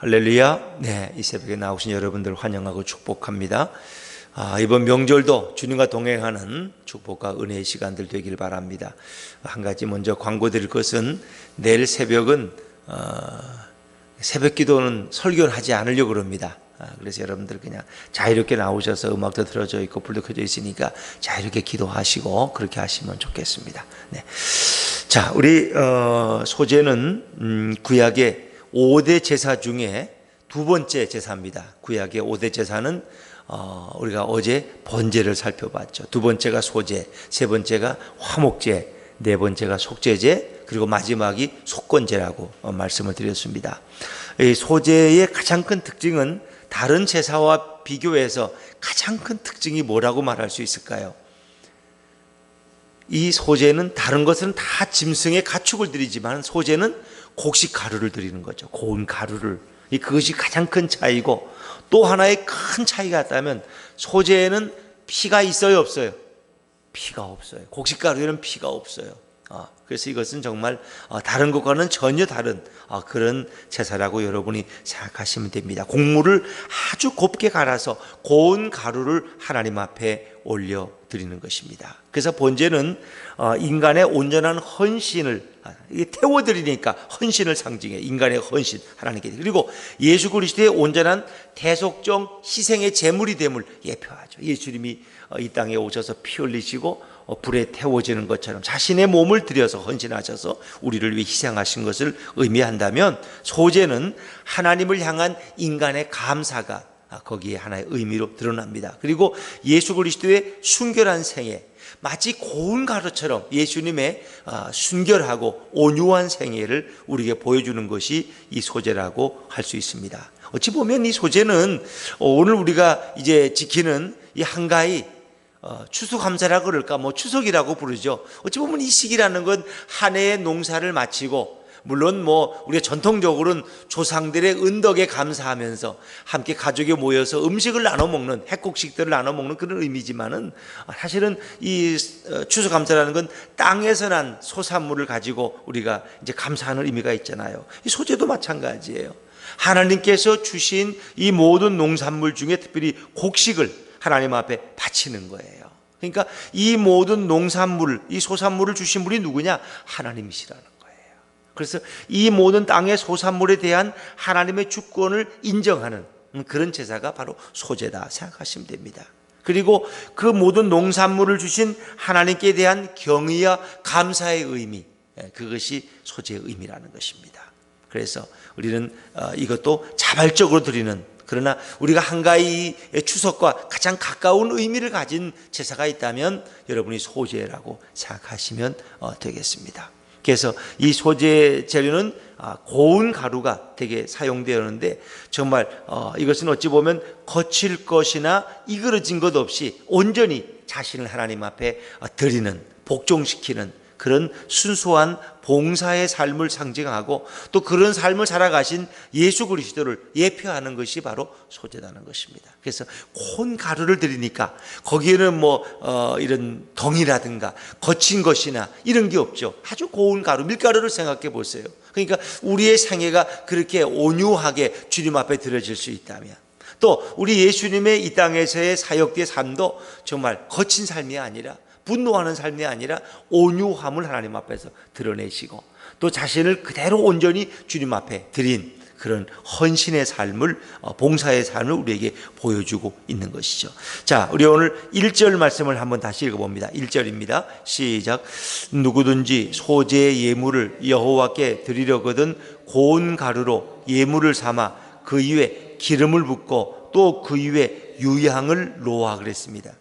할렐루야. 네, 이 새벽에 나오신 여러분들 환영하고 축복합니다. 이번 명절도 주님과 동행하는 축복과 은혜의 시간들 되길 바랍니다. 한 가지 먼저 광고드릴 것은 내일 새벽은 새벽 기도는 설교를 하지 않으려고 합니다. 그래서 여러분들 그냥 자유롭게 나오셔서 음악도 틀어져 있고 불도 켜져 있으니까 자유롭게 기도하시고 그렇게 하시면 좋겠습니다. 네. 자, 우리 소재는 구약의 5대 제사 중에 두 번째 제사입니다. 구약의 5대 제사는 우리가 어제 번제를 살펴봤죠. 두 번째가 소제, 세 번째가 화목제, 네 번째가 속죄제, 그리고 마지막이 속건제라고 말씀을 드렸습니다. 이 소제의 가장 큰 특징은 다른 제사와 비교해서 가장 큰 특징이 뭐라고 말할 수 있을까요? 이 소제는 다른 것은 다 짐승의 가축을 드리지만 소제는 곡식 가루를 드리는 거죠. 고운 가루를. 그것이 가장 큰 차이고, 또 하나의 큰 차이가 있다면 소제에는 피가 있어요, 없어요? 피가 없어요. 곡식 가루에는 피가 없어요. 그래서 이것은 정말 다른 것과는 전혀 다른 그런 제사라고 여러분이 생각하시면 됩니다. 곡물을 아주 곱게 갈아서 고운 가루를 하나님 앞에 올려드리는 것입니다. 그래서 번제는 인간의 온전한 헌신을 태워드리니까 헌신을 상징해. 인간의 헌신 하나님께. 그리고 예수 그리스도의 온전한 대속정 희생의 제물이 됨을 예표하죠. 예수님이 이 땅에 오셔서 피 흘리시고 불에 태워지는 것처럼 자신의 몸을 들여서 헌신하셔서 우리를 위해 희생하신 것을 의미한다면, 소제는 하나님을 향한 인간의 감사가 거기에 하나의 의미로 드러납니다. 그리고 예수 그리스도의 순결한 생애, 마치 고운 가루처럼 예수님의 순결하고 온유한 생애를 우리에게 보여주는 것이 이 소제라고 할 수 있습니다. 어찌 보면 이 소제는 오늘 우리가 이제 지키는 이 한가위 추수감사라 그럴까, 추석이라고 부르죠. 어찌 보면 이 시기라는 건 한 해의 농사를 마치고, 물론 우리가 전통적으로는 조상들의 은덕에 감사하면서 함께 가족이 모여서 음식을 나눠 먹는, 핵곡식들을 나눠 먹는 그런 의미지만은, 사실은 이 추수감사라는 건 땅에서 난 소산물을 가지고 우리가 이제 감사하는 의미가 있잖아요. 이 소제도 마찬가지예요. 하나님께서 주신 이 모든 농산물 중에 특별히 곡식을 하나님 앞에 바치는 거예요. 그러니까 이 모든 농산물, 이 소산물을 주신 분이 누구냐? 하나님이시라는 거예요. 그래서 이 모든 땅의 소산물에 대한 하나님의 주권을 인정하는 그런 제사가 바로 소제다 생각하시면 됩니다. 그리고 그 모든 농산물을 주신 하나님께 대한 경의와 감사의 의미, 그것이 소제의 의미라는 것입니다. 그래서 우리는 이것도 자발적으로 드리는, 그러나 우리가 한가위의 추석과 가장 가까운 의미를 가진 제사가 있다면 여러분이 소제라고 생각하시면 되겠습니다. 그래서 이 소제 재료는 고운 가루가 되게 사용되었는데, 정말 이것은 어찌 보면 거칠 것이나 이그러진 것 없이 온전히 자신을 하나님 앞에 드리는, 복종시키는 그런 순수한 봉사의 삶을 상징하고, 또 그런 삶을 살아가신 예수 그리스도를 예표하는 것이 바로 소제라는 것입니다. 그래서 고운 가루를 드리니까 거기에는 이런 덩이라든가 거친 것이나 이런 게 없죠. 아주 고운 가루, 밀가루를 생각해 보세요. 그러니까 우리의 생애가 그렇게 온유하게 주님 앞에 드려질 수 있다면, 또 우리 예수님의 이 땅에서의 사역의 삶도 정말 거친 삶이 아니라, 분노하는 삶이 아니라 온유함을 하나님 앞에서 드러내시고, 또 자신을 그대로 온전히 주님 앞에 드린 그런 헌신의 삶을, 봉사의 삶을 우리에게 보여주고 있는 것이죠. 자, 우리 오늘 1절 말씀을 한번 다시 읽어봅니다. 1절입니다. 시작. 누구든지 소제의 예물을 여호와께 드리려거든 고운 가루로 예물을 삼아 그 위에 기름을 붓고 또 그 위에 유향을 놓아 그랬습니다.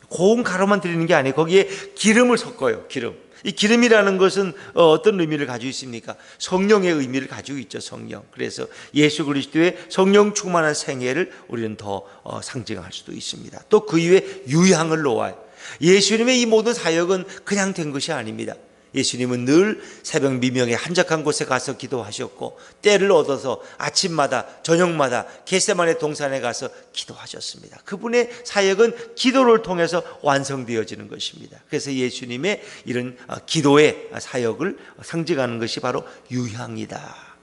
고운 가루만 드리는 게 아니에요. 거기에 기름을 섞어요. 기름. 이 기름이라는 것은 어떤 의미를 가지고 있습니까? 성령의 의미를 가지고 있죠. 성령. 그래서 예수 그리스도의 성령 충만한 생애를 우리는 더 상징할 수도 있습니다. 또 그 위에 유향을 놓아요. 예수님의 이 모든 사역은 그냥 된 것이 아닙니다. 예수님은 늘 새벽 미명에 한적한 곳에 가서 기도하셨고, 때를 얻어서 아침마다 저녁마다 겟세마네 동산에 가서 기도하셨습니다. 그분의 사역은 기도를 통해서 완성되어지는 것입니다. 그래서 예수님의 이런 기도의 사역을 상징하는 것이 바로 유향이다.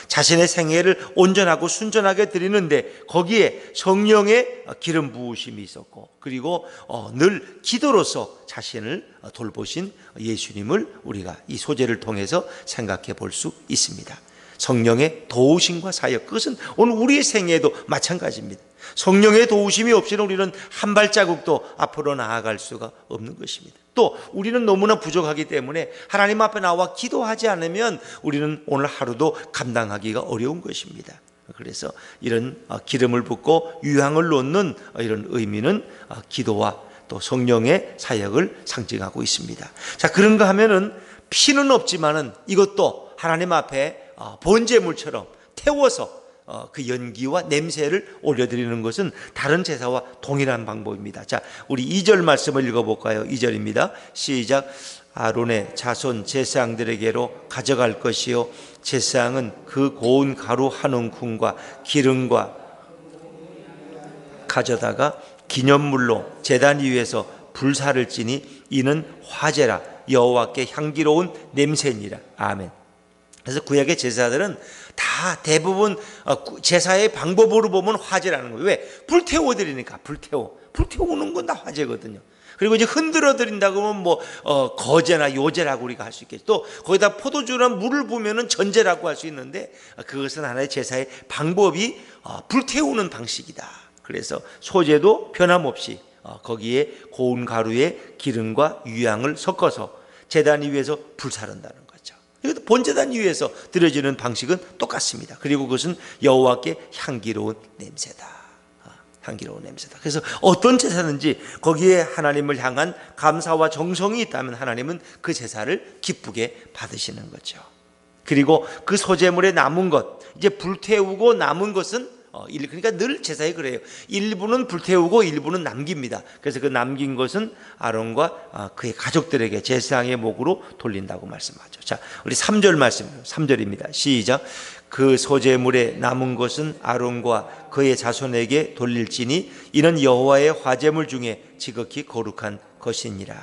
자신의 생애를 온전하고 순전하게 드리는데 거기에 성령의 기름 부으심이 있었고, 그리고 늘 기도로서 자신을 돌보신 예수님을 우리가 이 소재를 통해서 생각해 볼 수 있습니다. 성령의 도우심과 사역, 그것은 오늘 우리의 생애에도 마찬가지입니다. 성령의 도우심이 없이는 우리는 한 발자국도 앞으로 나아갈 수가 없는 것입니다. 또 우리는 너무나 부족하기 때문에 하나님 앞에 나와 기도하지 않으면 우리는 오늘 하루도 감당하기가 어려운 것입니다. 그래서 이런 기름을 붓고 유향을 놓는 이런 의미는 기도와 또 성령의 사역을 상징하고 있습니다. 자, 그런가 하면은 피는 없지만은 이것도 하나님 앞에 번제물처럼 태워서 그 연기와 냄새를 올려드리는 것은 다른 제사와 동일한 방법입니다. 자, 우리 2절 말씀을 읽어볼까요? 2절입니다. 시작. 아론의 자손 제사장들에게로 가져갈 것이요, 제사장은 그 고운 가루 한 움큼과 기름과 가져다가 기념물로 제단 위에서 불사를 지니 이는 화제라, 여호와께 향기로운 냄새니라. 아멘. 그래서 구약의 제사들은 다 대부분 제사의 방법으로 보면 화제라는 거예요. 왜? 불태워 드리니까. 불태우는 건 다 화제거든요. 그리고 이제 흔들어 드린다고 하면 거제나 요제라고 우리가 할 수 있겠죠. 또 거기다 포도주나 물을 부으면은 전제라고 할 수 있는데, 그것은 하나의 제사의 방법이 불태우는 방식이다. 그래서 소제도 변함없이 거기에 고운 가루에 기름과 유향을 섞어서 제단 위에서 불사른다는 거죠. 이것도 본제단 위에서 드려지는 방식은 똑같습니다. 그리고 그것은 여호와께 향기로운 냄새다. 향기로운 냄새다. 그래서 어떤 제사든지 거기에 하나님을 향한 감사와 정성이 있다면 하나님은 그 제사를 기쁘게 받으시는 거죠. 그리고 그 소제물에 남은 것, 이제 불태우고 남은 것은 그러니까 늘 제사에 그래요. 일부는 불태우고 일부는 남깁니다. 그래서 그 남긴 것은 아론과 그의 가족들에게 제사장의 목으로 돌린다고 말씀하죠. 자, 우리 3절 말씀, 3절입니다. 시작. 그 소제물에 남은 것은 아론과 그의 자손에게 돌릴지니 이는 여호와의 화제물 중에 지극히 거룩한 것이니라.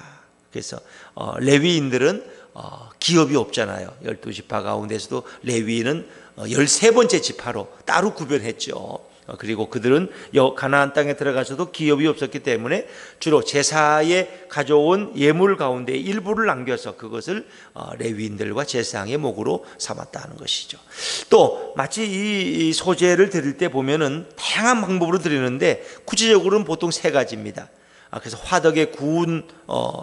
그래서 레위인들은 기업이 없잖아요. 12지파 가운데서도 레위인은 13번째 지파로 따로 구별했죠. 그리고 그들은 가나안 땅에 들어가서도 기업이 없었기 때문에 주로 제사에 가져온 예물 가운데 일부를 남겨서 그것을 레위인들과 제사장의 목으로 삼았다는 것이죠. 또 마치 이 소제를 드릴 때 보면은 다양한 방법으로 드리는데 구체적으로는 보통 3가지입니다. 그래서 화덕에 구운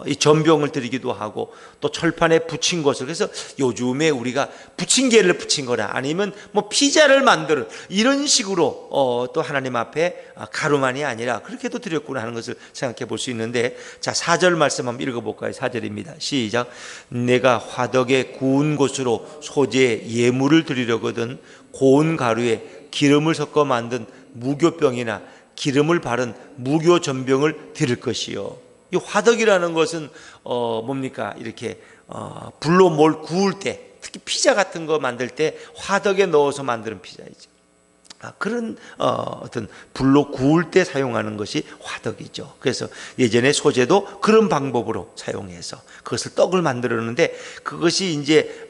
이 전병을 드리기도 하고, 또 철판에 부친 것을, 그래서 요즘에 우리가 부침개를 부친 거나 아니면 피자를 만드는 이런 식으로 또 하나님 앞에 가루만이 아니라 그렇게도 드렸구나 하는 것을 생각해 볼 수 있는데, 자, 4절 말씀 한번 읽어볼까요? 4절입니다. 시작. 내가 화덕에 구운 것으로 소제의 예물을 드리려거든 고운 가루에 기름을 섞어 만든 무교병이나 기름을 바른 무교 전병을 드릴 것이요. 이 화덕이라는 것은 뭡니까? 이렇게 불로 뭘 구울 때, 특히 피자 같은 거 만들 때 화덕에 넣어서 만드는 피자이죠. 그런 어떤 불로 구울 때 사용하는 것이 화덕이죠. 그래서 예전에 소제도 그런 방법으로 사용해서 그것을 떡을 만들었는데, 그것이 이제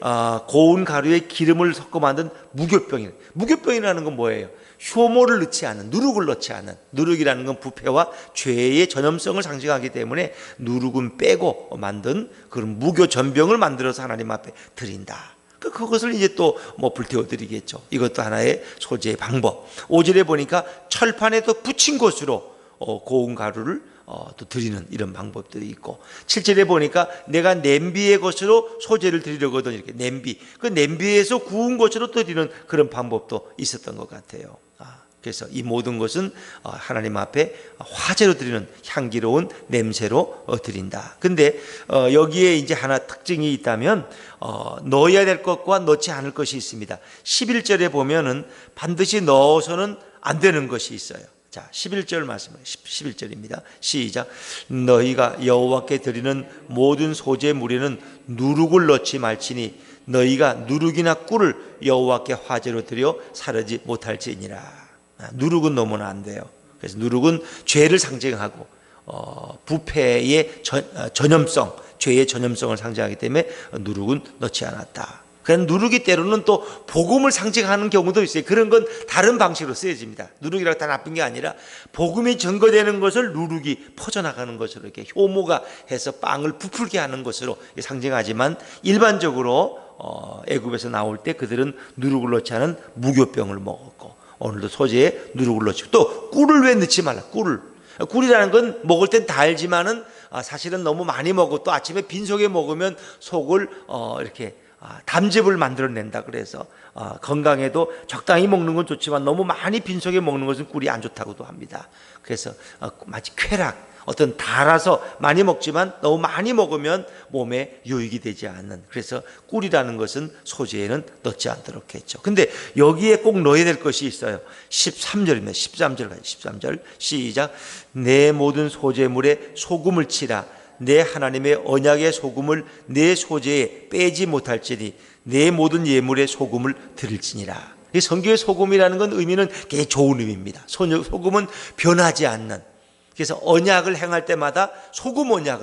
고운 가루에 기름을 섞어 만든 무교병이에요. 무교병이라는 건 뭐예요? 효모를 넣지 않은, 누룩을 넣지 않은, 누룩이라는 건 부패와 죄의 전염성을 상징하기 때문에 누룩은 빼고 만든 그런 무교 전병을 만들어서 하나님 앞에 드린다. 그것을 이제 또 불태워 드리겠죠. 이것도 하나의 소제의 방법. 5절에 보니까 철판에 또 붙인 것으로 고운 가루를 또 드리는 이런 방법들이 있고, 7절에 보니까 내가 냄비의 것으로 소제를 드리려거든, 이렇게 냄비, 그 냄비에서 구운 것으로 드리는 그런 방법도 있었던 것 같아요. 그래서 이 모든 것은 하나님 앞에 화제로 드리는 향기로운 냄새로 드린다. 근데 여기에 이제 하나 특징이 있다면 넣어야 될 것과 넣지 않을 것이 있습니다. 11절에 보면은 반드시 넣어서는 안 되는 것이 있어요. 자, 11절 말씀을 11절입니다. 시작. 너희가 여호와께 드리는 모든 소제물에는 누룩을 넣지 말지니 너희가 누룩이나 꿀을 여호와께 화제로 드려 사르지 못할지니라. 누룩은 넣으면 안 돼요. 그래서 누룩은 죄를 상징하고 부패의 전염성, 죄의 전염성을 상징하기 때문에 누룩은 넣지 않았다. 그냥 누룩이 때로는 또 복음을 상징하는 경우도 있어요. 그런 건 다른 방식으로 쓰여집니다. 누룩이라고 다 나쁜 게 아니라 복음이 증거되는 것을 누룩이 퍼져나가는 것으로 이렇게 효모가 해서 빵을 부풀게 하는 것으로 상징하지만 일반적으로 애굽에서 나올 때 그들은 누룩을 넣지 않은 무교병을 먹었고 오늘도 소재에 누룩을 넣지 또 꿀을 왜 넣지 말라. 꿀이라는 건 먹을 땐 달지만은 사실은 너무 많이 먹고 또 아침에 빈속에 먹으면 속을 이렇게 담즙을 만들어낸다. 그래서 건강에도 적당히 먹는 건 좋지만 너무 많이 빈속에 먹는 것은 꿀이 안 좋다고도 합니다. 그래서 마치 쾌락, 어떤 달아서 많이 먹지만 너무 많이 먹으면 몸에 유익이 되지 않는, 그래서 꿀이라는 것은 소재에는 넣지 않도록 했죠. 근데 여기에 꼭 넣어야 될 것이 있어요. 13절입니다. 13절 시작. 내 모든 소재물에 소금을 치라. 내 하나님의 언약의 소금을 내 소재에 빼지 못할지니 내 모든 예물에 소금을 드릴지니라. 이 성경의 소금이라는 건 의미는 굉장히 좋은 의미입니다. 소금은 변하지 않는, 그래서 언약을 행할 때마다 소금 언약,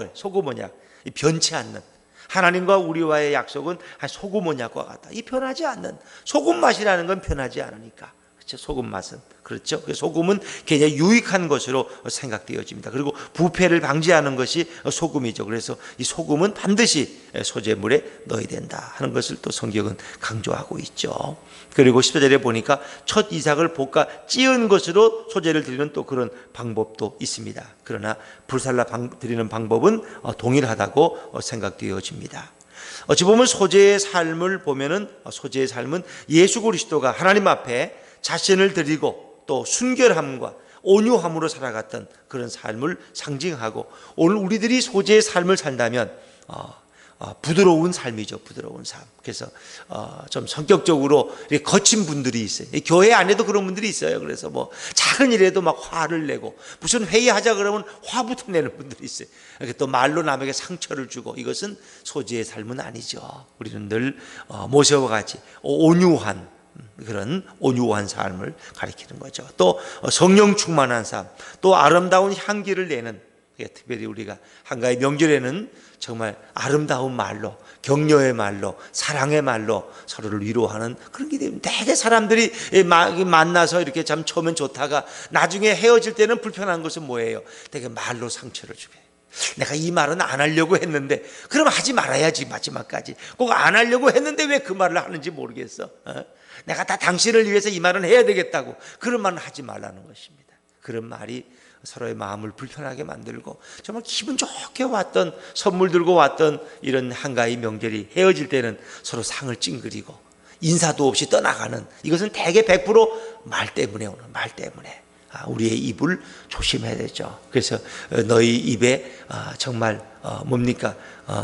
변치 않는, 하나님과 우리와의 약속은 소금 언약과 같다. 이 변하지 않는, 소금 맛이라는 건 변하지 않으니까. 그렇죠? 소금 맛은. 그렇죠? 소금은 굉장히 유익한 것으로 생각되어집니다. 그리고 부패를 방지하는 것이 소금이죠. 그래서 이 소금은 반드시 소재물에 넣어야 된다 하는 것을 또 성경은 강조하고 있죠. 그리고 14절에 보니까 첫 이삭을 볶아 찌은 것으로 소재를 드리는 또 그런 방법도 있습니다. 그러나 불살라 드리는 방법은 동일하다고 생각되어집니다. 어찌 보면 소재의 삶을 보면은 소재의 삶은 예수 그리스도가 하나님 앞에 자신을 드리고 또 순결함과 온유함으로 살아갔던 그런 삶을 상징하고, 오늘 우리들이 소재의 삶을 산다면 부드러운 삶이죠. 부드러운 삶. 그래서 좀 성격적으로 거친 분들이 있어요. 교회 안에도 그런 분들이 있어요. 그래서 뭐 작은 일에도 막 화를 내고, 무슨 회의하자 그러면 화부터 내는 분들이 있어요. 또 말로 남에게 상처를 주고, 이것은 소재의 삶은 아니죠. 우리는 늘 모세와 같이 온유한 그런 온유한 삶을 가리키는 거죠. 또 성령 충만한 삶, 또 아름다운 향기를 내는, 특별히 우리가 한가위 명절에는 정말 아름다운 말로, 격려의 말로, 사랑의 말로 서로를 위로하는 그런 게 되면, 되게 사람들이 만나서 이렇게 참 처음엔 좋다가 나중에 헤어질 때는 불편한 것은 뭐예요? 되게 말로 상처를 주게. 내가 이 말은 안 하려고 했는데, 그럼 하지 말아야지. 마지막까지 꼭 안 하려고 했는데 왜 그 말을 하는지 모르겠어. 내가 다 당신을 위해서 이 말은 해야 되겠다고, 그런 말은 하지 말라는 것입니다. 그런 말이 서로의 마음을 불편하게 만들고, 정말 기분 좋게 왔던, 선물 들고 왔던 이런 한가위 명절이 헤어질 때는 서로 상을 찡그리고 인사도 없이 떠나가는, 이것은 대개 100% 말 때문에 오는, 말 때문에. 우리의 입을 조심해야 되죠. 그래서 너희 입에 정말 뭡니까?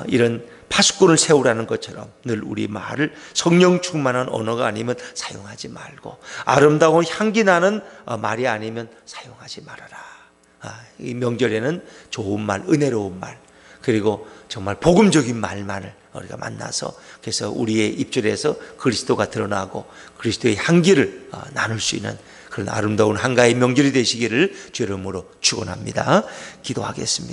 이런 파수꾼을 세우라는 것처럼 늘 우리 말을 성령 충만한 언어가 아니면 사용하지 말고, 아름다운 향기 나는 말이 아니면 사용하지 말아라. 이 명절에는 좋은 말, 은혜로운 말, 그리고 정말 복음적인 말만을 우리가 만나서, 그래서 우리의 입술에서 그리스도가 드러나고 그리스도의 향기를 나눌 수 있는 그런 아름다운 한가위 명절이 되시기를 주 이름으로 축원합니다. 기도하겠습니다.